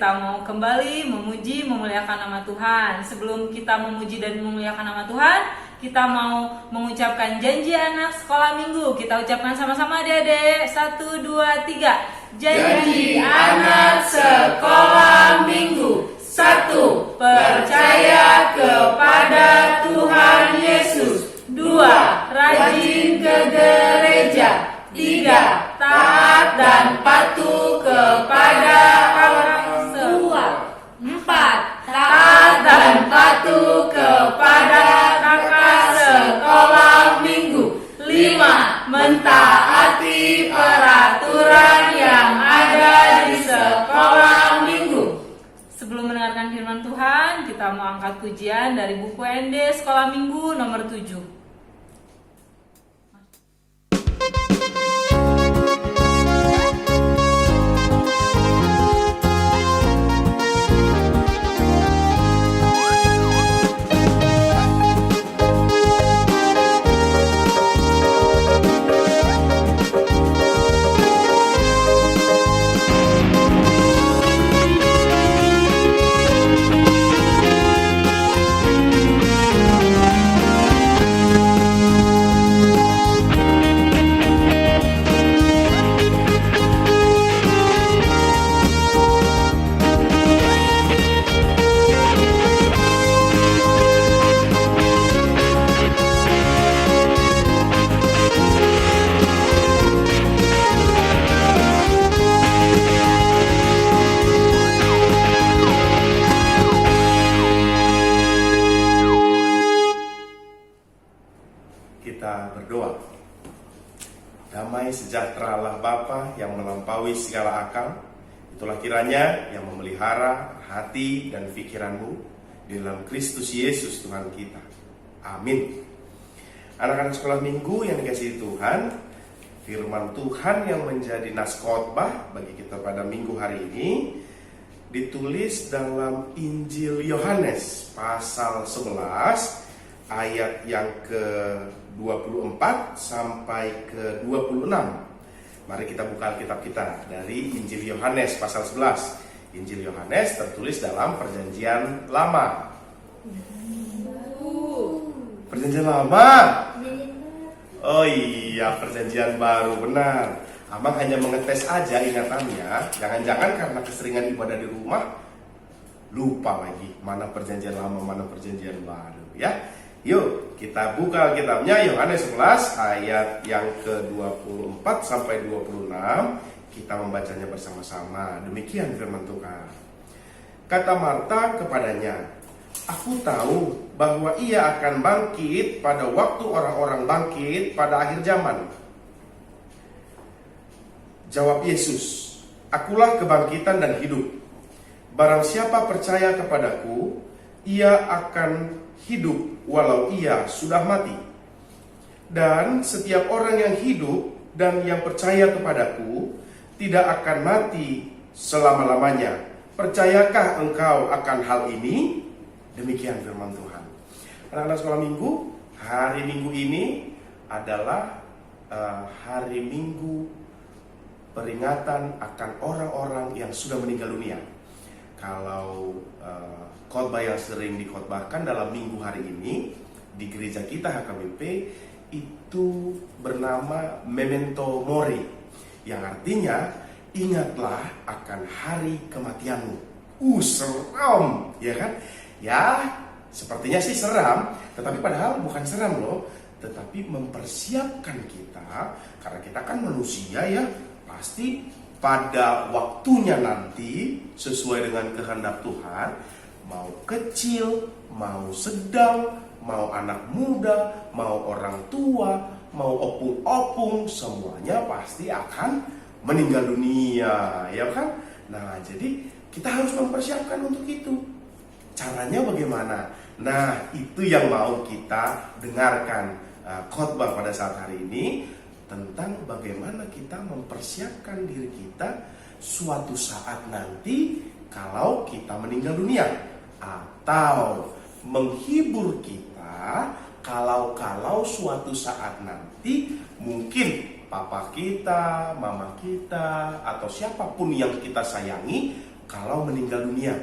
kita mau kembali memuji, memuliakan nama Tuhan. Sebelum kita memuji dan memuliakan nama Tuhan, kita mau mengucapkan janji anak sekolah minggu. Kita ucapkan sama-sama adik-adik. 1, 2, 3. Janji anak sekolah minggu. 1. Percaya kepada Tuhan Yesus. 2. Rajin ke gereja. 3. Taat dan patuh kepada orang tua. 4. Taat dan patuh kepada kakak sekolah minggu. 5. Mentaati peraturan yang ada di sekolah minggu. Sebelum mendengarkan firman Tuhan, kita mau angkat pujian dari buku ND Sekolah Minggu nomor 7. Kita berdoa. Damai sejahtera Allah Bapa yang melampaui segala akal, itulah kiranya yang memelihara hati dan pikiranmu di dalam Kristus Yesus Tuhan kita. Amin. Anak-anak sekolah minggu yang dikasihi Tuhan, firman Tuhan yang menjadi nas khotbah bagi kita pada minggu hari ini ditulis dalam Injil Yohanes pasal 11 ayat yang ke-24 sampai ke-26. Mari kita buka Alkitab kita dari Injil Yohanes pasal 11. Injil Yohanes tertulis dalam Perjanjian Lama. Perjanjian Lama? Oh iya, Perjanjian Baru, benar. Abang hanya mengetes aja ingatannya. Jangan-jangan karena keseringan ibadah di rumah lupa lagi mana Perjanjian Lama, mana Perjanjian Baru, ya. Yuk, kita buka Alkitabnya Yohanes 11 ayat yang ke-24 sampai 26. Kita membacanya bersama-sama. Demikian firman Tuhan. Kata Marta kepadanya, "Aku tahu bahwa ia akan bangkit pada waktu orang-orang bangkit pada akhir zaman." Jawab Yesus, "Akulah kebangkitan dan hidup. Barang siapa percaya kepadaku, ia akan hidup walau ia sudah mati. Dan setiap orang yang hidup dan yang percaya kepadaku tidak akan mati selama-lamanya. Percayakah engkau akan hal ini?" Demikian firman Tuhan. Anak-anak sekolah minggu, hari Minggu ini adalah hari Minggu peringatan akan orang-orang yang sudah meninggal dunia. Kalau khotbah yang sering dikhotbahkan dalam minggu hari ini di gereja kita HKBP itu bernama Memento Mori, yang artinya ingatlah akan hari kematianmu. Seram, ya kan? Ya, sepertinya sih seram, tetapi padahal bukan seram loh, tetapi mempersiapkan kita, karena kita kan manusia ya, pasti pada waktunya nanti sesuai dengan kehendak Tuhan, mau kecil, mau sedang, mau anak muda, mau orang tua, mau opung-opung, semuanya pasti akan meninggal dunia, ya kan? Nah, jadi kita harus mempersiapkan untuk itu. Caranya bagaimana? Nah, itu yang mau kita dengarkan khotbah pada saat hari ini, tentang bagaimana kita mempersiapkan diri kita suatu saat nanti kalau kita meninggal dunia, atau menghibur kita kalau suatu saat nanti mungkin papa kita, mama kita, atau siapapun yang kita sayangi kalau meninggal dunia.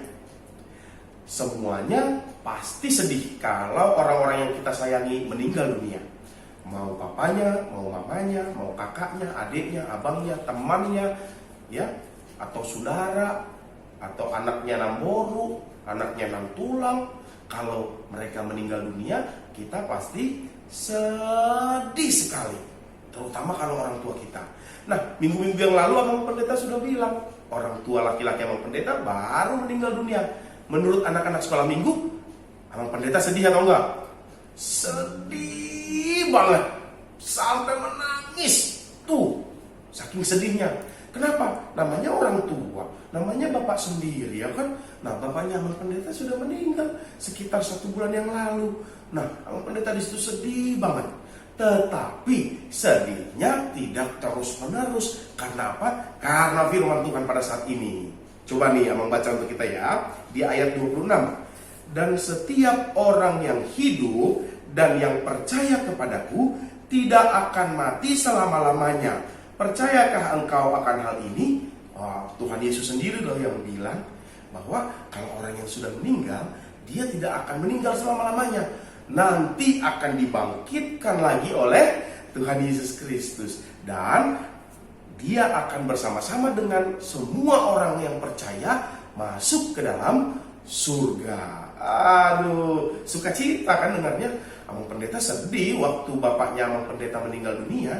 Semuanya pasti sedih kalau orang-orang yang kita sayangi meninggal dunia. Mau papanya, mau mamanya, mau kakaknya, adiknya, abangnya, temannya, ya, atau saudara, atau anaknya namboru, anaknya nam tulang. Kalau mereka meninggal dunia, kita pasti sedih sekali. Terutama kalau orang tua kita. Nah, minggu-minggu yang lalu Abang Pendeta sudah bilang, orang tua laki-laki Abang Pendeta baru meninggal dunia. Menurut anak-anak sekolah minggu, Abang Pendeta sedih atau enggak? Sedih banget. Sampai menangis. Tuh, saking sedihnya. Kenapa? Namanya orang tua, namanya bapak sendiri, ya kan? Nah, bapaknya Abang Pendeta sudah meninggal sekitar 1 bulan yang lalu. Nah, Abang Pendeta di situ sedih banget. Tetapi sedihnya tidak terus-menerus. Karena apa? Karena firman Tuhan pada saat ini. Coba nih Abang baca untuk kita ya, di ayat 26. Dan setiap orang yang hidup dan yang percaya kepadaku tidak akan mati selama-lamanya. Percayakah engkau akan hal ini? Tuhan Yesus sendiri loh yang bilang bahwa kalau orang yang sudah meninggal, dia tidak akan meninggal selama-lamanya. Nanti akan dibangkitkan lagi oleh Tuhan Yesus Kristus. Dan dia akan bersama-sama dengan semua orang yang percaya masuk ke dalam surga. Aduh, sukacita kan dengarnya. Abang Pendeta sedih waktu bapaknya Abang Pendeta meninggal dunia.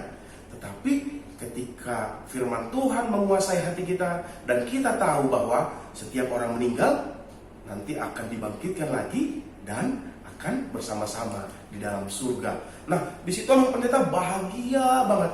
Tetapi ketika firman Tuhan menguasai hati kita dan kita tahu bahwa setiap orang meninggal nanti akan dibangkitkan lagi dan akan bersama-sama di dalam surga. Nah, di situ Abang Pendeta bahagia banget.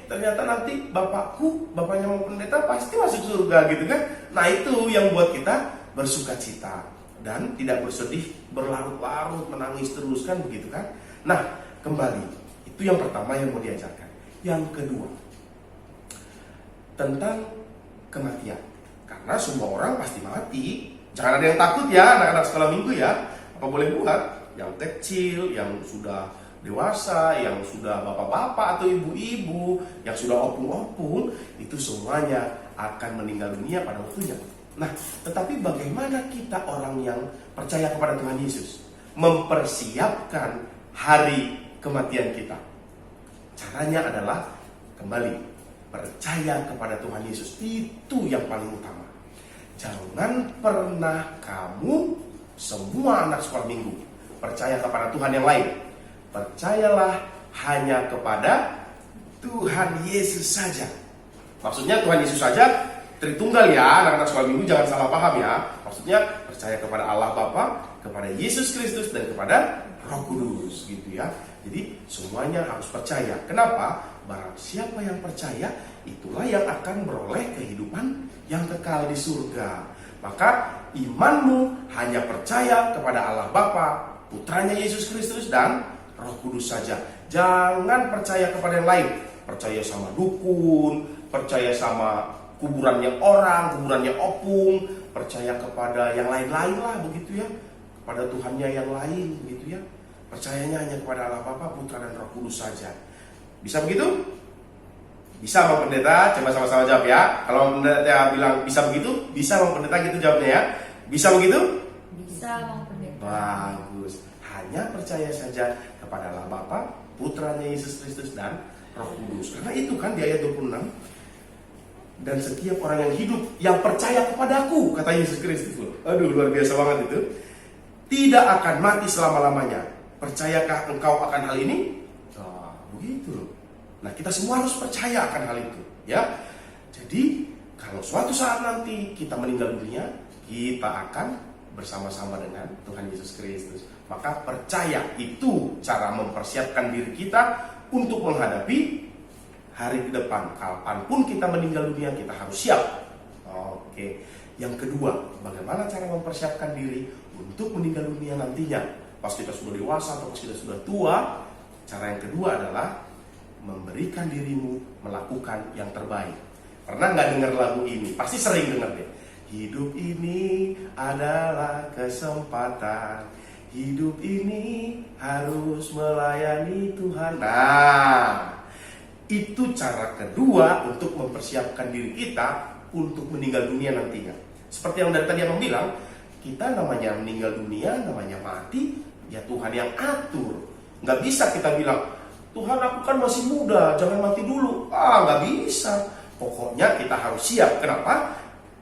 Ternyata nanti bapaknya Abang Pendeta pasti masuk surga gitu kan. Nah, itu yang buat kita bersuka cita dan tidak bersedih berlarut-larut menangis terus kan begitu kan. Nah, kembali, itu yang pertama yang mau diajarkan. Yang kedua, tentang kematian. Karena semua orang pasti mati. Jangan ada yang takut ya anak-anak sekolah minggu ya. Apa boleh buat? Yang kecil, yang sudah dewasa, yang sudah bapak-bapak atau ibu-ibu, yang sudah opung-opung, itu semuanya akan meninggal dunia pada waktunya. Nah, tetapi bagaimana kita orang yang percaya kepada Tuhan Yesus mempersiapkan hari kematian kita? Caranya adalah kembali percaya kepada Tuhan Yesus. Itu yang paling utama. Jangan pernah kamu semua anak sekolah minggu percaya kepada Tuhan yang lain. Percayalah hanya kepada Tuhan Yesus saja. Maksudnya Tuhan Yesus saja Tritunggal ya, anak-anak sekolah minggu jangan salah paham ya. Maksudnya percaya kepada Allah Bapa, kepada Yesus Kristus dan kepada Roh Kudus gitu ya. Jadi semuanya harus percaya. Kenapa? Barang siapa yang percaya, itulah yang akan beroleh kehidupan yang kekal di surga. Maka imanmu hanya percaya kepada Allah Bapa, Putranya Yesus Kristus dan Roh Kudus saja. Jangan percaya kepada yang lain. Percaya sama dukun, percaya sama kuburannya orang, kuburannya opung, percaya kepada yang lain-lain lah begitu ya. Kepada Tuhannya yang lain begitu ya. Percayanya hanya kepada Allah Bapa, Putra dan Roh Kudus saja. Bisa begitu? Bisa Bang Pendeta, coba sama-sama jawab ya. Kalau Bang Pendeta bilang bisa begitu, bisa Bang Pendeta gitu jawabnya ya. Bisa begitu? Bisa Bang Pendeta. Bagus. Hanya percaya saja kepada Allah Bapa, Putranya Yesus Kristus dan Roh Kudus. Karena itu kan di ayat 26. Dan setiap orang yang hidup yang percaya kepadaku, kata Yesus Kristus loh. Aduh, luar biasa banget itu. Tidak akan mati selama-lamanya. Percayakah engkau akan hal ini? Begitu loh. Nah, kita semua harus percaya akan hal itu, ya. Jadi, kalau suatu saat nanti kita meninggal dunia, kita akan bersama-sama dengan Tuhan Yesus Kristus. Maka percaya itu cara mempersiapkan diri kita untuk menghadapi hari ke depan. Kapanpun kita meninggal dunia, kita harus siap. Oke. Yang kedua, bagaimana cara mempersiapkan diri untuk meninggal dunia nantinya? Pas kita sudah dewasa atau pas kita sudah tua. Cara yang kedua adalah memberikan dirimu melakukan yang terbaik. Pernah nggak dengar lagu ini? Pasti sering dengar deh. Hidup ini adalah kesempatan. Hidup ini harus melayani Tuhan. Nah, itu cara kedua untuk mempersiapkan diri kita untuk meninggal dunia nantinya. Seperti yang dari tadi Abang bilang, kita namanya meninggal dunia, namanya mati, ya Tuhan yang atur. Nggak bisa kita bilang, Tuhan aku kan masih muda, jangan mati dulu. Nggak bisa. Pokoknya kita harus siap. Kenapa?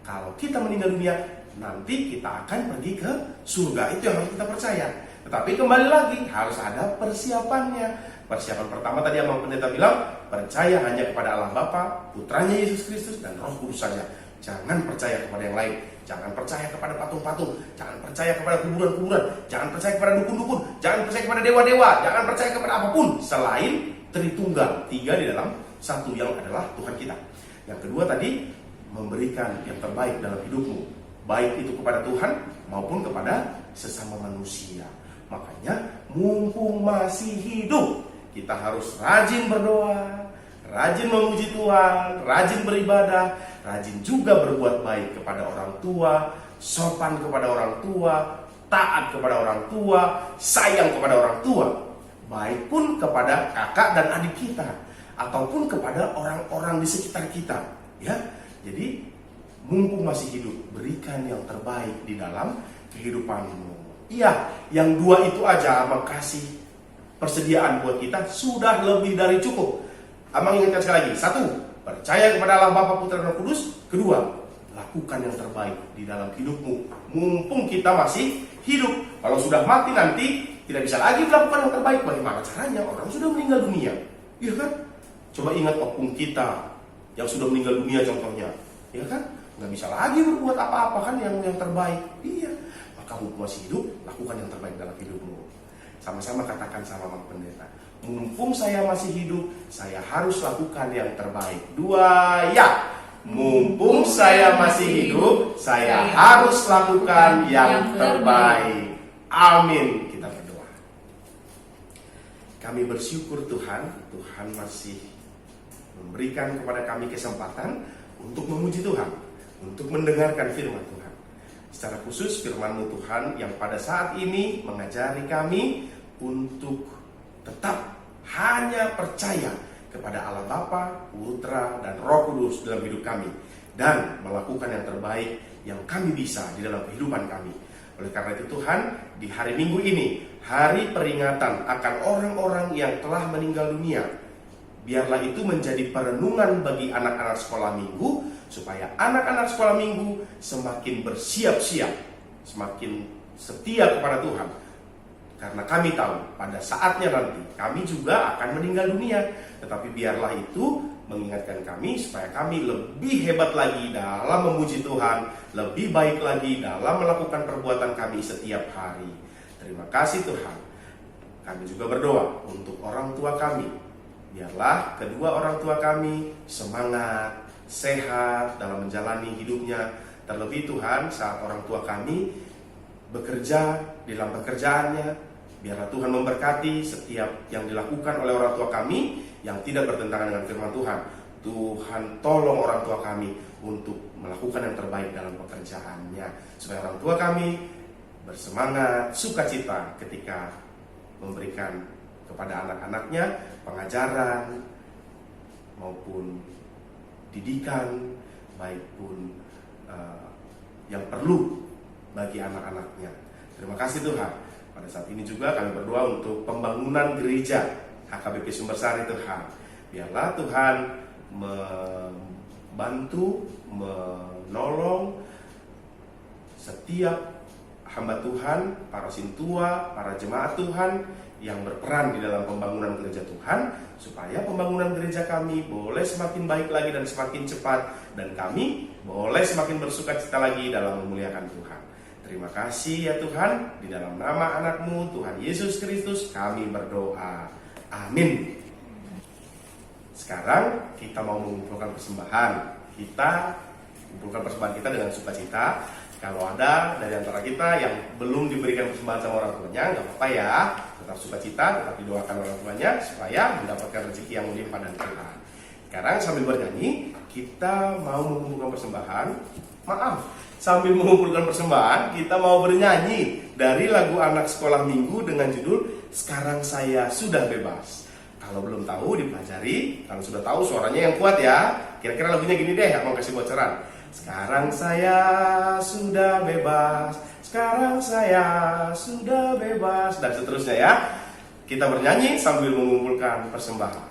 Kalau kita meninggal dunia, nanti kita akan pergi ke surga. Itu yang harus kita percaya. Tetapi kembali lagi, harus ada persiapannya. Persiapan pertama tadi Abang Pendeta bilang, percaya hanya kepada Allah Bapa, Putranya Yesus Kristus, dan Roh Kudus saja. Jangan percaya kepada yang lain. Jangan percaya kepada patung-patung. Jangan percaya kepada kuburan-kuburan. Jangan percaya kepada dukun-dukun. Jangan percaya kepada dewa-dewa. Jangan percaya kepada apapun selain Tritunggal, 3 di dalam 1 yang adalah Tuhan kita. Yang kedua tadi, memberikan yang terbaik dalam hidupmu, baik itu kepada Tuhan maupun kepada sesama manusia. Makanya mumpung masih hidup, kita harus rajin berdoa, rajin memuji Tuhan, rajin beribadah, rajin juga berbuat baik kepada orang tua, sopan kepada orang tua, taat kepada orang tua, sayang kepada orang tua, baik pun kepada kakak dan adik kita, ataupun kepada orang-orang di sekitar kita, ya. Jadi mumpung masih hidup, berikan yang terbaik di dalam kehidupanmu. Iya, yang 2 itu aja Abang kasih persediaan buat kita sudah lebih dari cukup. Abang ingatkan sekali lagi, 1, percaya kepada Allah Bapa, Putra, dan Roh Kudus. 2, lakukan yang terbaik di dalam hidupmu. Mumpung kita masih hidup. Kalau sudah mati nanti tidak bisa lagi melakukan yang terbaik. Bagaimana caranya? Orang sudah meninggal dunia, iya kan? Coba ingat opung kita yang sudah meninggal dunia contohnya, ya kan? Nggak bisa lagi berbuat apa-apa kan yang terbaik. Iya, maka mumpung masih hidup, lakukan yang terbaik dalam hidupmu. Sama-sama katakan sama Bang Pendeta, mumpung saya masih hidup, saya harus lakukan yang terbaik. 2, ya. Mumpung saya masih hidup, saya harus lakukan yang terbaik. Amin. Kita berdoa. Kami bersyukur Tuhan masih memberikan kepada kami kesempatan untuk memuji Tuhan, untuk mendengarkan firman Tuhan. Secara khusus firman-Mu Tuhan yang pada saat ini mengajari kami untuk tetap hanya percaya kepada Allah Bapa, Putra, dan Roh Kudus dalam hidup kami, dan melakukan yang terbaik yang kami bisa di dalam kehidupan kami. Oleh karena itu Tuhan, di hari Minggu ini, hari peringatan akan orang-orang yang telah meninggal dunia, biarlah itu menjadi perenungan bagi anak-anak sekolah minggu, supaya anak-anak sekolah minggu semakin bersiap-siap, semakin setia kepada Tuhan. Karena kami tahu pada saatnya nanti kami juga akan meninggal dunia. Tetapi biarlah itu mengingatkan kami supaya kami lebih hebat lagi dalam memuji Tuhan, lebih baik lagi dalam melakukan perbuatan kami setiap hari. Terima kasih Tuhan. Kami juga berdoa untuk orang tua kami. Biarlah kedua orang tua kami semangat, sehat dalam menjalani hidupnya. Terlebih Tuhan, saat orang tua kami bekerja di dalam pekerjaannya, biarlah Tuhan memberkati setiap yang dilakukan oleh orang tua kami yang tidak bertentangan dengan firman Tuhan. Tuhan tolong orang tua kami untuk melakukan yang terbaik dalam pekerjaannya, supaya orang tua kami bersemangat, sukacita ketika memberikan kepada anak-anaknya pengajaran maupun didikan, baik pun yang perlu bagi anak-anaknya. Terima kasih Tuhan. Pada saat ini juga kami berdoa untuk pembangunan gereja HKBP Sumbersari Tuhan. Biarlah Tuhan membantu, menolong setiap hamba Tuhan, para sintua, para jemaat Tuhan yang berperan di dalam pembangunan gereja Tuhan, supaya pembangunan gereja kami boleh semakin baik lagi dan semakin cepat, dan kami boleh semakin bersukacita lagi dalam memuliakan Tuhan. Terima kasih ya Tuhan, di dalam nama anak-Mu Tuhan Yesus Kristus kami berdoa. Amin. Sekarang kita mau mengumpulkan persembahan. Kita mengumpulkan persembahan kita dengan sukacita. Kalau ada dari antara kita yang belum diberikan persembahan sama orang tuanya, nggak apa-apa ya, tetap sukacita, tetap didoakan orang tuanya supaya mendapatkan rezeki yang melimpah dari Tuhan. Sekarang sambil bernyanyi, kita mau mengumpulkan persembahan. Sambil mengumpulkan persembahan, kita mau bernyanyi dari lagu anak sekolah minggu dengan judul Sekarang Saya Sudah Bebas. Kalau belum tahu dipelajari, kalau sudah tahu suaranya yang kuat ya. Kira-kira lagunya gini deh, mau kasih bocoran. Sekarang saya sudah bebas, sekarang saya sudah bebas, dan seterusnya ya. Kita bernyanyi sambil mengumpulkan persembahan.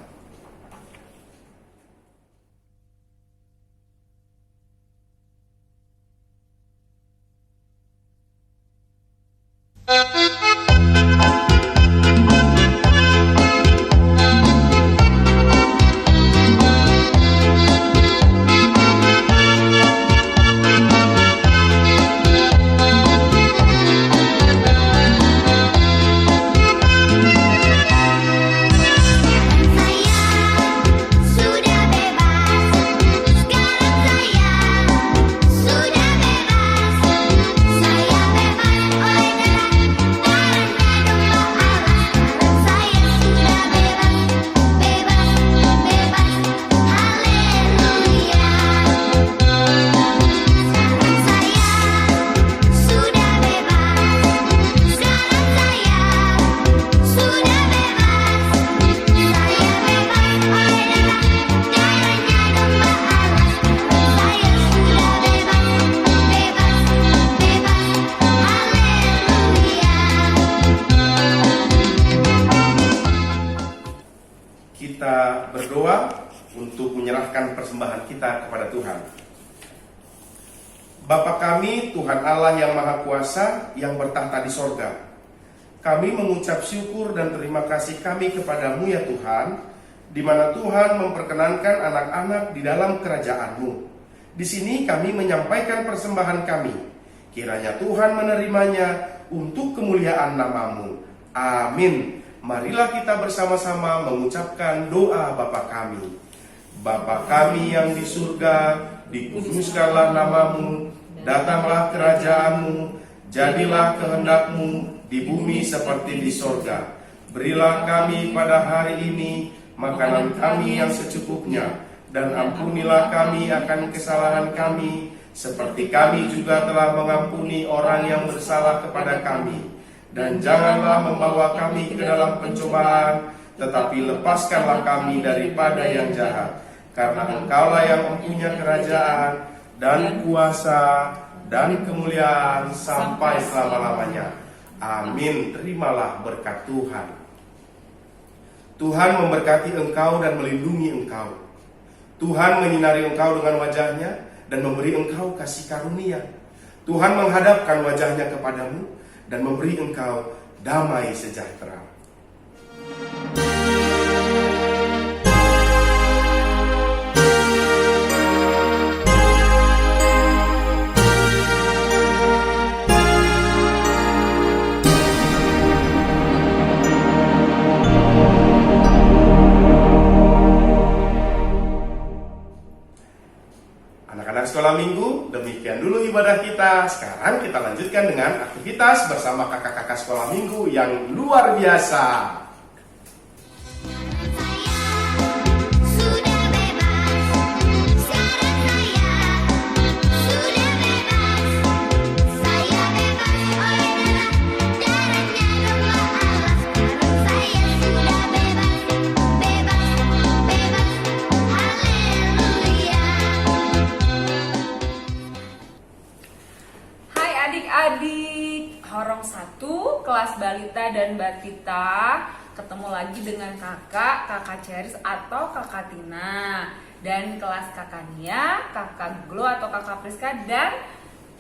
Kita berdoa untuk menyerahkan persembahan kita kepada Tuhan. Bapa kami, Tuhan Allah yang Maha Kuasa, yang bertahta di sorga, kami mengucap syukur dan terima kasih kami kepadamu ya Tuhan, di mana Tuhan memperkenankan anak-anak di dalam kerajaan-Mu. Di sini kami menyampaikan persembahan kami. Kiranya Tuhan menerimanya untuk kemuliaan nama-Mu. Amin. Marilah kita bersama-sama mengucapkan doa Bapa kami. Bapa kami yang di surga, dikuduskanlah nama-Mu, datanglah kerajaan-Mu, jadilah kehendak-Mu di bumi seperti di sorga. Berilah kami pada hari ini makanan kami yang secukupnya, dan ampunilah kami akan kesalahan kami, seperti kami juga telah mengampuni orang yang bersalah kepada kami. Dan janganlah membawa kami ke dalam pencobaan, tetapi lepaskanlah kami daripada yang jahat. Karena Engkaulah yang mempunyai kerajaan dan kuasa dan kemuliaan sampai selama-lamanya. Amin. Terimalah berkat Tuhan. Tuhan memberkati engkau dan melindungi engkau. Tuhan menyinari engkau dengan wajahnya dan memberi engkau kasih karunia. Tuhan menghadapkan wajahnya kepadamu dan memberi engkau damai sejahtera. Anak-anak sekolah minggu, demikian dulu ibadah kita. Sekarang kita lanjutkan dengan aktivitas bersama kakak-kakak sekolah minggu yang luar biasa. Adik-adik, Horong 1, kelas balita dan batita, ketemu lagi dengan kakak Ceris atau kakak Tina, dan kelas kakak Nia, kakak Glo atau kakak Priska, dan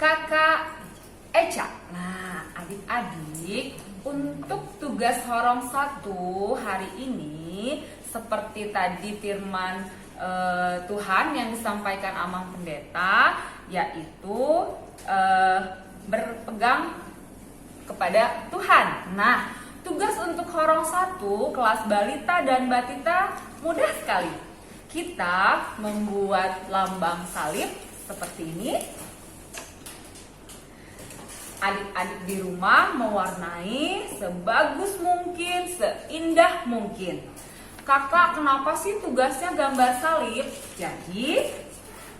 kakak Eca. Nah, adik-adik, untuk tugas Horong 1 hari ini, seperti tadi firman Tuhan yang disampaikan Amang Pendeta, yaitu berpegang kepada Tuhan. Nah, tugas untuk Horong 1 kelas balita dan batita mudah sekali. Kita membuat lambang salib seperti ini. Adik-adik di rumah mewarnai sebagus mungkin, seindah mungkin. Kakak, kenapa sih tugasnya gambar salib? Jadi,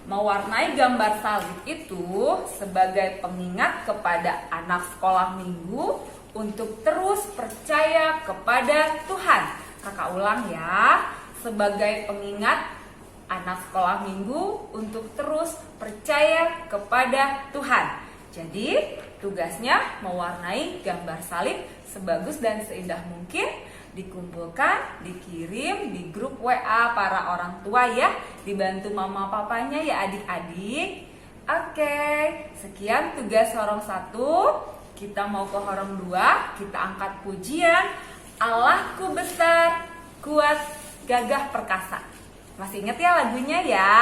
mewarnai gambar salib itu sebagai pengingat kepada anak sekolah minggu untuk terus percaya kepada Tuhan. Kakak ulang ya, sebagai pengingat anak sekolah minggu untuk terus percaya kepada Tuhan. Jadi tugasnya mewarnai gambar salib sebagus dan seindah mungkin, dikumpulkan, dikirim di grup WA para orang tua ya, dibantu mama papanya ya adik-adik. Oke, sekian tugas horong 1. Kita mau ke horong 2, kita angkat pujian Allahku besar, kuat, gagah perkasa. Masih inget ya lagunya ya?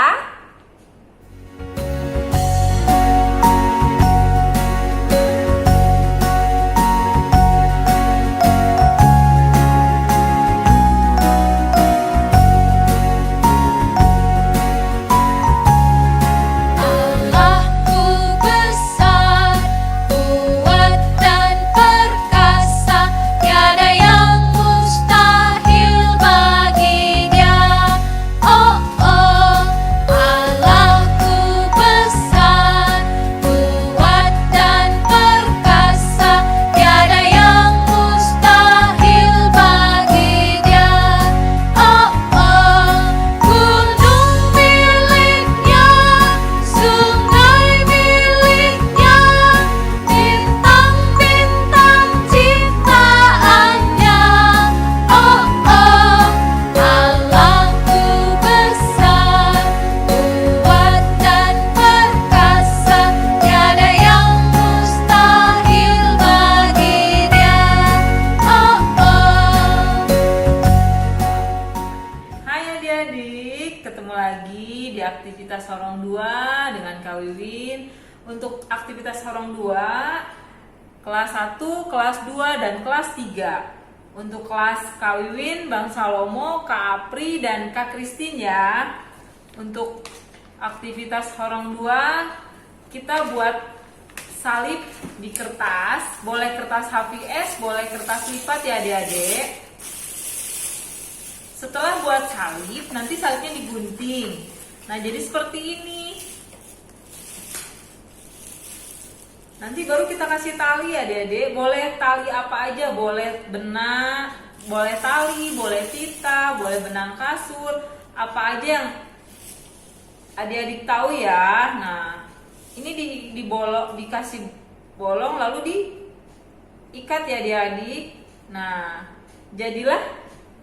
Aktivitas horong 2 dengan Kak Wiwin. Untuk aktivitas horong 2 kelas 1, kelas 2 dan kelas 3. Untuk kelas Kak Wiwin, Bang Salomo, Kak Apri dan Kak Kristin ya. Untuk aktivitas horong 2 kita buat salib di kertas, boleh kertas HVS, boleh kertas lipat ya adik-adik. Setelah buat salib, nanti salibnya digunting. Nah, jadi seperti ini. Nanti baru kita kasih tali ya adik-adik. Boleh tali apa aja, boleh benang, boleh tali, boleh pita, boleh benang kasur, apa aja yang adik-adik tahu ya. Nah, ini dikasih bolong lalu diikat ya adik-adik. Nah, jadilah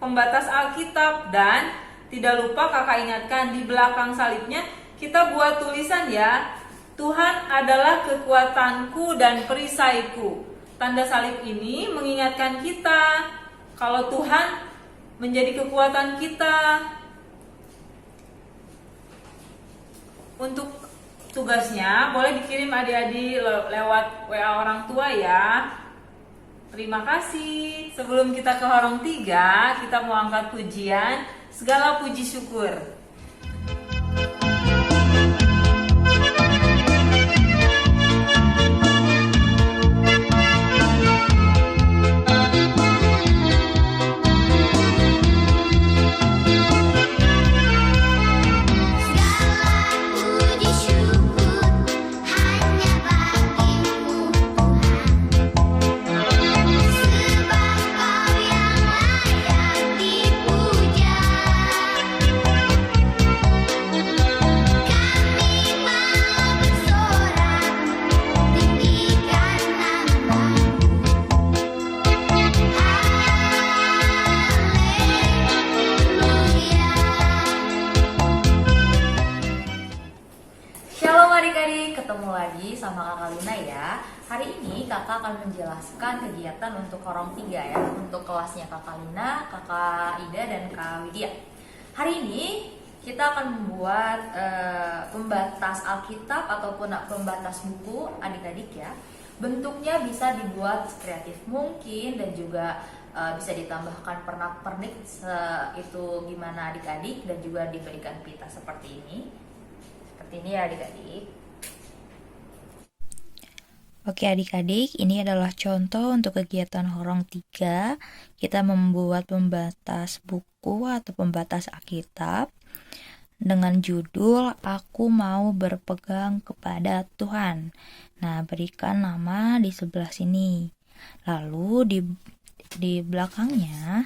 pembatas Alkitab. Dan tidak lupa kakak ingatkan, di belakang salibnya kita buat tulisan ya, Tuhan adalah kekuatanku dan perisaiku. Tanda salib ini mengingatkan kita kalau Tuhan menjadi kekuatan kita. Untuk tugasnya boleh dikirim adik-adik lewat WA orang tua ya. Terima kasih. Sebelum kita ke horong 3, kita mau angkat pujian segala puji syukur. Ketemu lagi sama Kakak Luna ya. Hari ini kakak akan menjelaskan kegiatan untuk horong 3 ya, untuk kelasnya Kakak Luna, Kakak Ida dan Kak Widya. Hari ini kita akan membuat pembatas Alkitab ataupun pembatas buku adik-adik ya. Bentuknya bisa dibuat kreatif mungkin dan juga bisa ditambahkan pernak-pernik itu gimana adik-adik, dan juga diberikan pita seperti ini. Seperti ini ya adik-adik. Oke adik-adik, ini adalah contoh untuk kegiatan horong 3. Kita membuat pembatas buku atau pembatas Alkitab dengan judul Aku Mau Berpegang Kepada Tuhan. Nah, berikan nama di sebelah sini. Lalu di belakangnya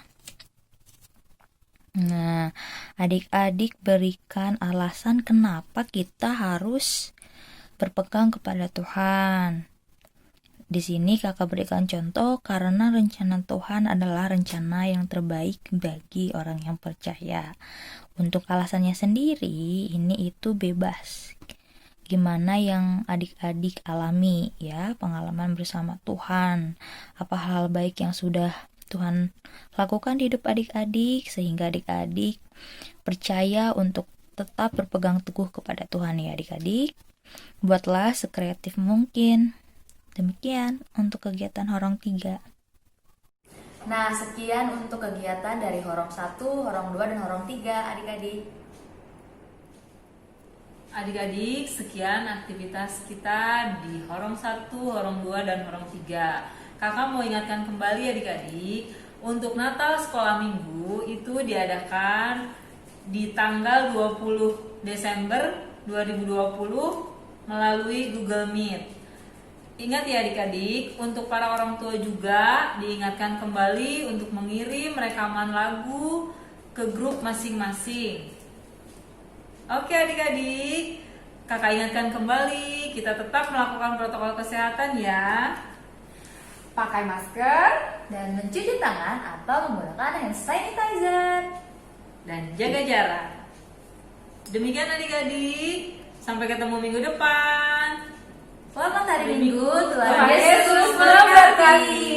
Nah, adik-adik berikan alasan kenapa kita harus berpegang kepada Tuhan. Di sini kakak berikan contoh karena rencana Tuhan adalah rencana yang terbaik bagi orang yang percaya. Untuk alasannya sendiri, ini itu bebas. Gimana yang adik-adik alami ya, pengalaman bersama Tuhan. Apa hal baik yang sudah Tuhan lakukan di hidup adik-adik sehingga adik-adik percaya untuk tetap berpegang teguh kepada Tuhan ya adik-adik. Buatlah sekreatif mungkin. Demikian untuk kegiatan Horong 3. Nah, sekian untuk kegiatan dari Horong 1, Horong 2, dan Horong 3, adik-adik. Adik-adik, sekian aktivitas kita di Horong 1, Horong 2, dan Horong 3. Kakak mau ingatkan kembali adik-adik, untuk Natal Sekolah Minggu itu diadakan di tanggal 20 Desember 2020 melalui Google Meet. Ingat ya adik-adik, untuk para orang tua juga diingatkan kembali untuk mengirim rekaman lagu ke grup masing-masing. Oke adik-adik, kakak ingatkan kembali, kita tetap melakukan protokol kesehatan ya. Pakai masker dan mencuci tangan atau menggunakan hand sanitizer. Dan jaga jarak. Demikian adik-adik, sampai ketemu minggu depan. Selamat hari Minggu, Tuhan Tuhan Yesus memberkati.